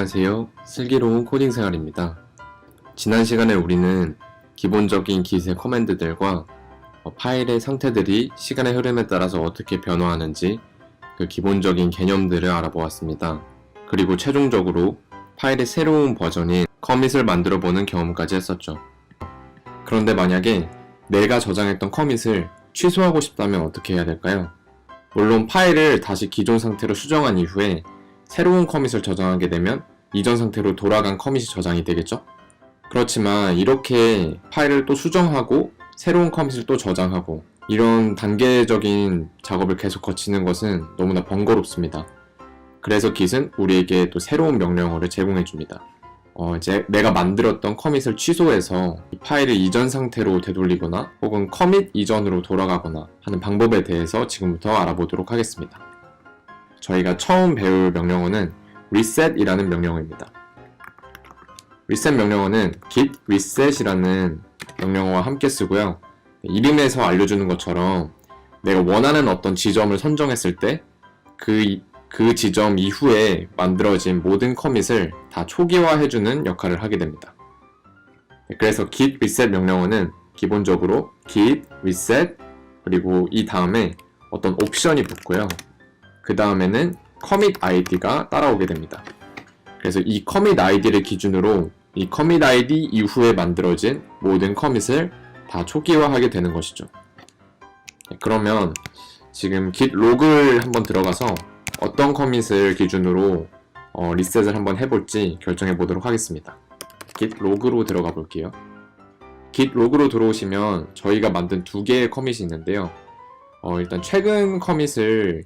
안녕하세요. 슬기로운 코딩 생활입니다. 지난 시간에 우리는 기본적인 Git의 커맨드들과 파일의 상태들이 시간의 흐름에 따라서 어떻게 변화하는지 그 기본적인 개념들을 알아보았습니다. 그리고 최종적으로 파일의 새로운 버전인 커밋을 만들어 보는 경험까지 했었죠. 그런데 만약에 내가 저장했던 커밋을 취소하고 싶다면 어떻게 해야 될까요? 물론 파일을 다시 기존 상태로 수정한 이후에 새로운 커밋을 저장하게 되면 이전 상태로 돌아간 커밋이 저장이 되겠죠? 그렇지만 이렇게 파일을 또 수정하고 새로운 커밋을 또 저장하고 이런 단계적인 작업을 계속 거치는 것은 너무나 번거롭습니다. 그래서 Git은 우리에게 또 새로운 명령어를 제공해줍니다. 이제 내가 만들었던 커밋을 취소해서 이 파일을 이전 상태로 되돌리거나 혹은 커밋 이전으로 돌아가거나 하는 방법에 대해서 지금부터 알아보도록 하겠습니다. 저희가 처음 배울 명령어는 reset이라는 명령어입니다. reset 명령어는 git reset이라는 명령어와 함께 쓰고요. 이름에서 알려주는 것처럼 내가 원하는 어떤 지점을 선정했을 때 그 지점 이후에 만들어진 모든 커밋을 다 초기화해주는 역할을 하게 됩니다. 그래서 git reset 명령어는 기본적으로 git reset 그리고 이 다음에 어떤 옵션이 붙고요. 그 다음에는 commit id가 따라오게 됩니다. 그래서 이 commit id를 기준으로 이 commit id 이후에 만들어진 모든 커밋을 다 초기화하게 되는 것이죠. 그러면 지금 git log을 한번 들어가서 어떤 커밋을 기준으로 리셋을 한번 해볼지 결정해 보도록 하겠습니다. git log로 들어가 볼게요. git log로 들어오시면 저희가 만든 두 개의 커밋이 있는데요. 일단 최근 커밋을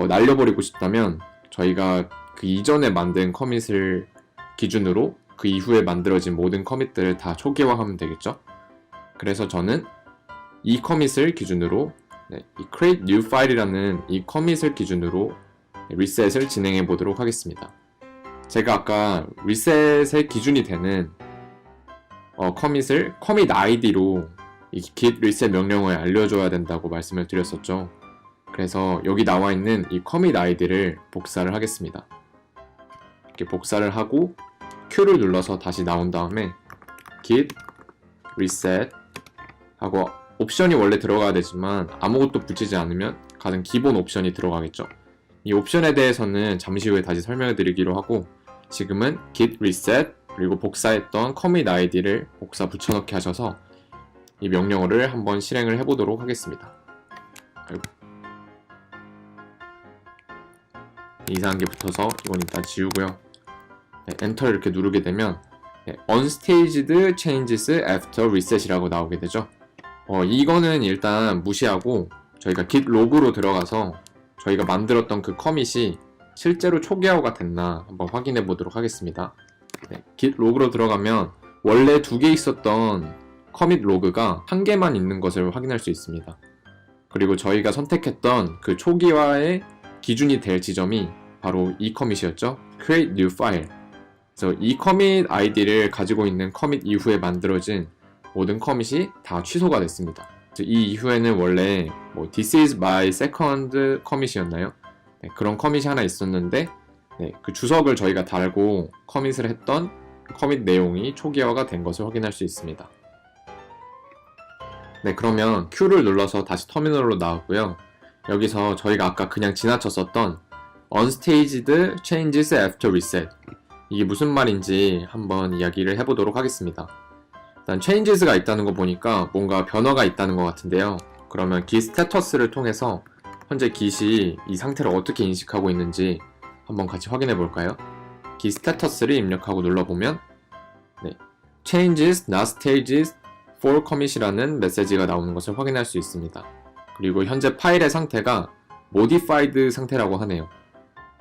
날려버리고 싶다면 저희가 그 이전에 만든 커밋을 기준으로 그 이후에 만들어진 모든 커밋들을 다 초기화하면 되겠죠. 그래서 저는 이 커밋을 기준으로 이 create new file이라는 이 커밋을 기준으로 리셋을 진행해 보도록 하겠습니다. 제가 아까 리셋의 기준이 되는 커밋을 commit id로 이 git reset 명령어에 알려줘야 된다고 말씀을 드렸었죠. 그래서 여기 나와 있는 이 commit id를 복사를 하겠습니다. 이렇게 복사를 하고 Q를 눌러서 다시 나온 다음에 git reset 하고 옵션이 원래 들어가야 되지만 아무것도 붙이지 않으면 가장 기본 옵션이 들어가겠죠. 이 옵션에 대해서는 잠시 후에 다시 설명해 드리기로 하고 지금은 git reset 그리고 복사했던 commit id를 복사 붙여넣기 하셔서 이 명령어를 한번 실행을 해보도록 하겠습니다. 이상한 게 붙어서 이건 일단 지우고요. 엔터를 이렇게 누르게 되면 unstaged changes after reset이라고 나오게 되죠. 이거는 일단 무시하고 저희가 git log로 들어가서 저희가 만들었던 그 커밋이 실제로 초기화가 됐나 한번 확인해 보도록 하겠습니다. git log로 들어가면 원래 두 개 있었던 커밋 로그가 한 개만 있는 것을 확인할 수 있습니다. 그리고 저희가 선택했던 그 초기화의 기준이 될 지점이 바로 이 커밋이었죠. create new file. 그래서 이 커밋 id를 가지고 있는 커밋 이후에 만들어진 모든 커밋이 다 취소가 됐습니다. 이 이후에는 원래 this is my second 커밋이었나요? 그런 커밋이 하나 있었는데 그 주석을 저희가 달고 커밋을 했던 커밋 내용이 초기화가 된 것을 확인할 수 있습니다. 그러면 Q를 눌러서 다시 터미널로 나왔고요. 여기서 저희가 아까 그냥 지나쳤었던 unstaged changes after reset 이게 무슨 말인지 한번 이야기를 해보도록 하겠습니다. 일단 changes가 있다는 거 보니까 뭔가 변화가 있다는 것 같은데요. 그러면 git status를 통해서 현재 git이 이 상태를 어떻게 인식하고 있는지 한번 같이 확인해 볼까요? git status를 입력하고 눌러보면 changes not stages for commit이라는 메시지가 나오는 것을 확인할 수 있습니다. 그리고 현재 파일의 상태가 modified 상태라고 하네요.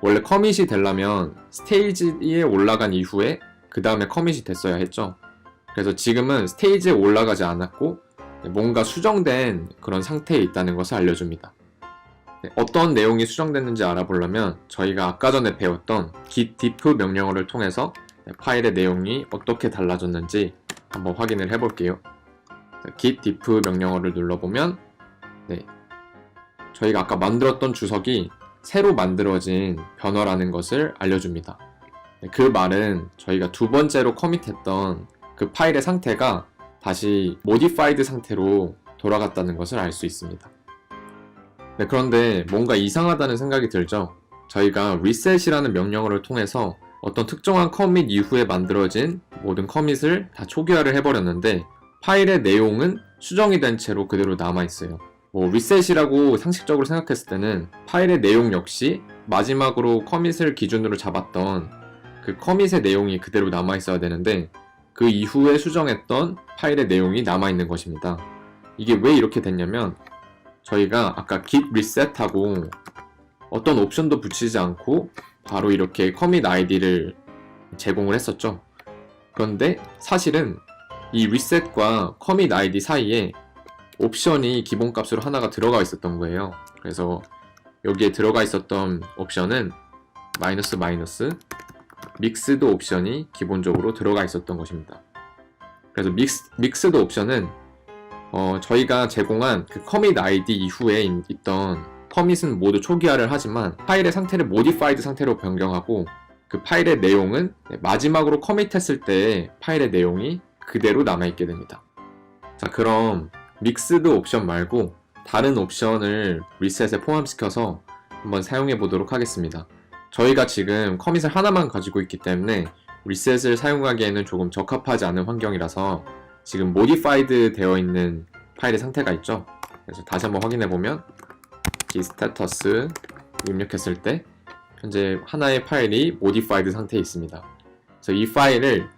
원래 커밋이 되려면 스테이지에 올라간 이후에 그 다음에 커밋이 됐어야 했죠. 그래서 지금은 스테이지에 올라가지 않았고 뭔가 수정된 그런 상태에 있다는 것을 알려줍니다. 어떤 내용이 수정됐는지 알아보려면 저희가 아까 전에 배웠던 git diff 명령어를 통해서 파일의 내용이 어떻게 달라졌는지 한번 확인을 해볼게요. git diff 명령어를 눌러보면 저희가 아까 만들었던 주석이 새로 만들어진 변화라는 것을 알려줍니다. 그 말은 저희가 두 번째로 커밋했던 그 파일의 상태가 다시 modified 상태로 돌아갔다는 것을 알 수 있습니다. 네, 그런데 뭔가 이상하다는 생각이 들죠? 저희가 reset이라는 명령어를 통해서 어떤 특정한 커밋 이후에 만들어진 모든 커밋을 다 초기화를 해버렸는데 파일의 내용은 수정이 된 채로 그대로 남아있어요. reset이라고 상식적으로 생각했을 때는 파일의 내용 역시 마지막으로 커밋을 기준으로 잡았던 그 커밋의 내용이 그대로 남아있어야 되는데 그 이후에 수정했던 파일의 내용이 남아있는 것입니다. 이게 왜 이렇게 됐냐면 저희가 아까 git reset하고 어떤 옵션도 붙이지 않고 바로 이렇게 commit id를 제공을 했었죠. 그런데 사실은 이 reset과 commit id 사이에 옵션이 기본값으로 하나가 들어가 있었던 거예요. 그래서 여기에 들어가 있었던 옵션은 마이너스 믹스드 옵션이 기본적으로 들어가 있었던 것입니다. 그래서 믹스드 옵션은 저희가 제공한 그 commit id 이후에 있던 커밋은 모두 초기화를 하지만 파일의 상태를 modified 상태로 변경하고 그 파일의 내용은 마지막으로 커밋했을 때 파일의 내용이 그대로 남아있게 됩니다. 자, 그럼 믹스드 옵션 말고 다른 옵션을 리셋에 포함시켜서 한번 사용해 보도록 하겠습니다. 저희가 지금 커밋을 하나만 가지고 있기 때문에 리셋을 사용하기에는 조금 적합하지 않은 환경이라서 지금 modified 되어 있는 파일의 상태가 있죠. 그래서 다시 한번 확인해 보면 git status 입력했을 때 현재 하나의 파일이 modified 상태에 있습니다. 그래서 이 파일을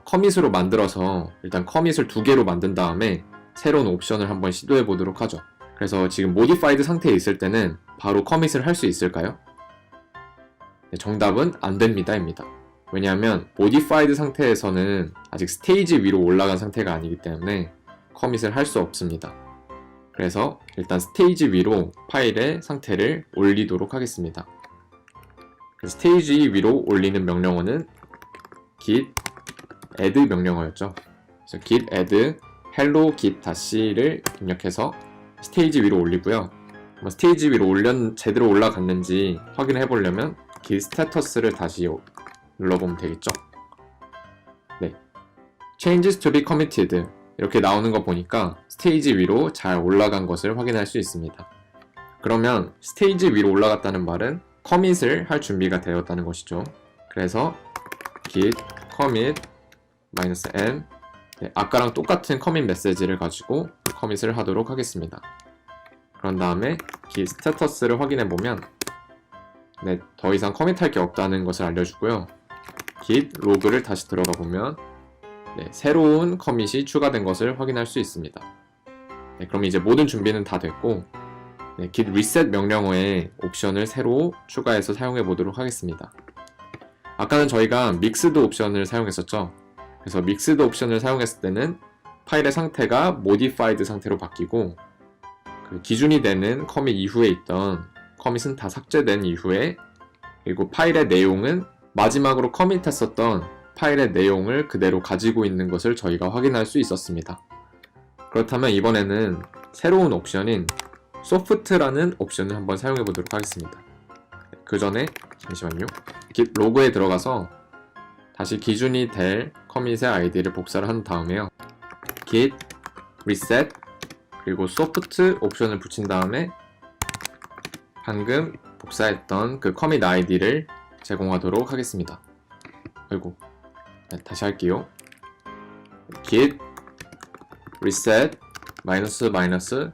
커밋으로 만들어서 일단 커밋을 두 개로 만든 다음에 새로운 옵션을 한번 시도해 보도록 하죠. 그래서 지금 modified 상태에 있을 때는 바로 커밋을 할 수 있을까요? 네, 정답은 안 됩니다입니다. 왜냐하면 modified 상태에서는 아직 스테이지 위로 올라간 상태가 아니기 때문에 커밋을 할 수 없습니다. 그래서 일단 스테이지 위로 파일의 상태를 올리도록 하겠습니다. 스테이지 위로 올리는 명령어는 git add 명령어였죠. 그래서 git add hello git-c를 입력해서 스테이지 위로 올리고요. 스테이지 위로 제대로 올라갔는지 확인을 해보려면 git status를 다시 눌러보면 되겠죠. 네, changes to be committed 이렇게 나오는 거 보니까 스테이지 위로 잘 올라간 것을 확인할 수 있습니다. 그러면 스테이지 위로 올라갔다는 말은 커밋을 할 준비가 되었다는 것이죠. 그래서 git commit -n 네, 아까랑 똑같은 커밋 메시지를 가지고 커밋을 하도록 하겠습니다. 그런 다음에 git status를 확인해 보면 네, 더 이상 커밋할 게 없다는 것을 알려주고요. git log를 다시 들어가 보면 네, 새로운 커밋이 추가된 것을 확인할 수 있습니다. 네, 그럼 이제 모든 준비는 다 됐고 네, git reset 명령어의 옵션을 새로 추가해서 사용해 보도록 하겠습니다. 아까는 저희가 믹스드 옵션을 사용했었죠. 그래서 믹스드 옵션을 사용했을 때는 파일의 상태가 modified 상태로 바뀌고 그 기준이 되는 커밋 이후에 있던 커밋은 다 삭제된 이후에 그리고 파일의 내용은 마지막으로 커밋했었던 파일의 내용을 그대로 가지고 있는 것을 저희가 확인할 수 있었습니다. 그렇다면 이번에는 새로운 옵션인 soft라는 옵션을 한번 사용해 보도록 하겠습니다. 그 전에 잠시만요. git 로그에 들어가서 다시 기준이 될 커밋의 아이디를 복사를 한 다음에요. git reset 그리고 soft 옵션을 붙인 다음에 방금 복사했던 그 커밋 아이디를 제공하도록 하겠습니다. 아이고, 네, 다시 할게요. git reset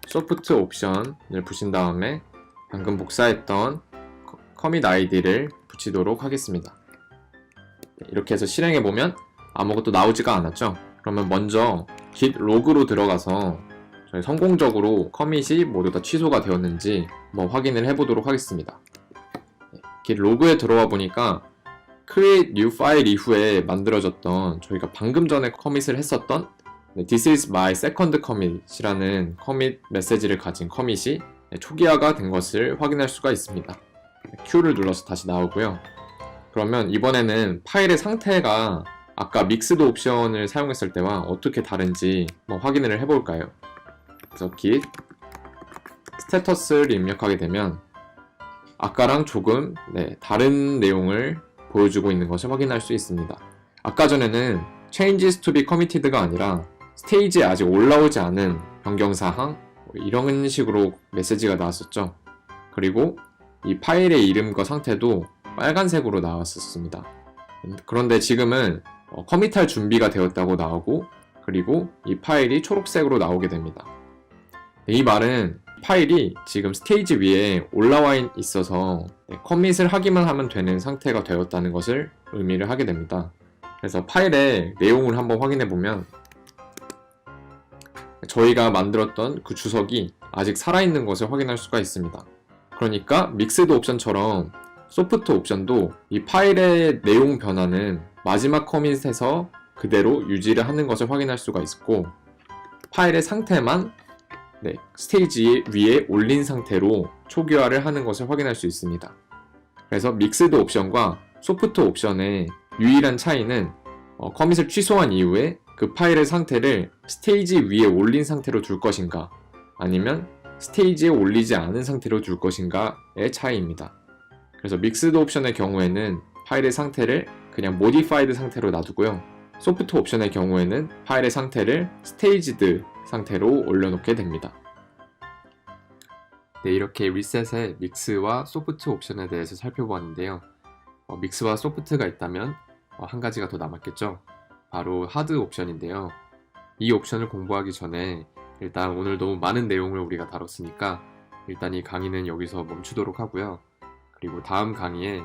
soft 옵션을 붙인 다음에 방금 복사했던 커밋 아이디를 붙이도록 하겠습니다. 이렇게 해서 실행해보면 아무것도 나오지가 않았죠. 그러면 먼저 git log로 들어가서 저희 성공적으로 커밋이 모두 다 취소가 되었는지 한번 확인을 해보도록 하겠습니다. git log에 들어와 보니까 create new file 이후에 만들어졌던 저희가 방금 전에 커밋을 했었던 This is my second commit이라는 커밋 메시지를 가진 커밋이 초기화가 된 것을 확인할 수가 있습니다. Q를 눌러서 다시 나오고요. 그러면 이번에는 파일의 상태가 아까 믹스드 옵션을 사용했을 때와 어떻게 다른지 확인을 해볼까요? 그래서 git status를 입력하게 되면 아까랑 조금 다른 내용을 보여주고 있는 것을 확인할 수 있습니다. 아까 전에는 changes to be committed가 아니라 스테이지에 아직 올라오지 않은 변경사항 이런 식으로 메시지가 나왔었죠. 그리고 이 파일의 이름과 상태도 빨간색으로 나왔었습니다. 그런데 지금은 커밋할 준비가 되었다고 나오고 그리고 이 파일이 초록색으로 나오게 됩니다. 이 말은 파일이 지금 스테이지 위에 올라와 있어서 커밋을 하기만 하면 되는 상태가 되었다는 것을 의미를 하게 됩니다. 그래서 파일의 내용을 한번 확인해 보면 저희가 만들었던 그 주석이 아직 살아있는 것을 확인할 수가 있습니다. 그러니까 믹스드 옵션처럼 소프트 옵션도 이 파일의 내용 변화는 마지막 커밋에서 그대로 유지를 하는 것을 확인할 수가 있고 파일의 상태만 스테이지 위에 올린 상태로 초기화를 하는 것을 확인할 수 있습니다. 그래서 믹스드 옵션과 소프트 옵션의 유일한 차이는 커밋을 취소한 이후에 그 파일의 상태를 스테이지 위에 올린 상태로 둘 것인가 아니면 스테이지에 올리지 않은 상태로 둘 것인가의 차이입니다. 그래서 믹스드 옵션의 경우에는 파일의 상태를 그냥 modified 상태로 놔두고요. 소프트 옵션의 경우에는 파일의 상태를 staged 상태로 올려놓게 됩니다. 네, 이렇게 리셋의 믹스와 소프트 옵션에 대해서 살펴보았는데요. 믹스와 소프트가 있다면 한 가지가 더 남았겠죠. 바로 하드 옵션인데요. 이 옵션을 공부하기 전에 일단 오늘 너무 많은 내용을 우리가 다뤘으니까 일단 이 강의는 여기서 멈추도록 하고요. 그리고 다음 강의에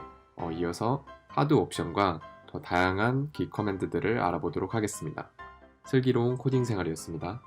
이어서 하드 옵션과 더 다양한 기 커맨드들을 알아보도록 하겠습니다. 슬기로운 코딩 생활이었습니다.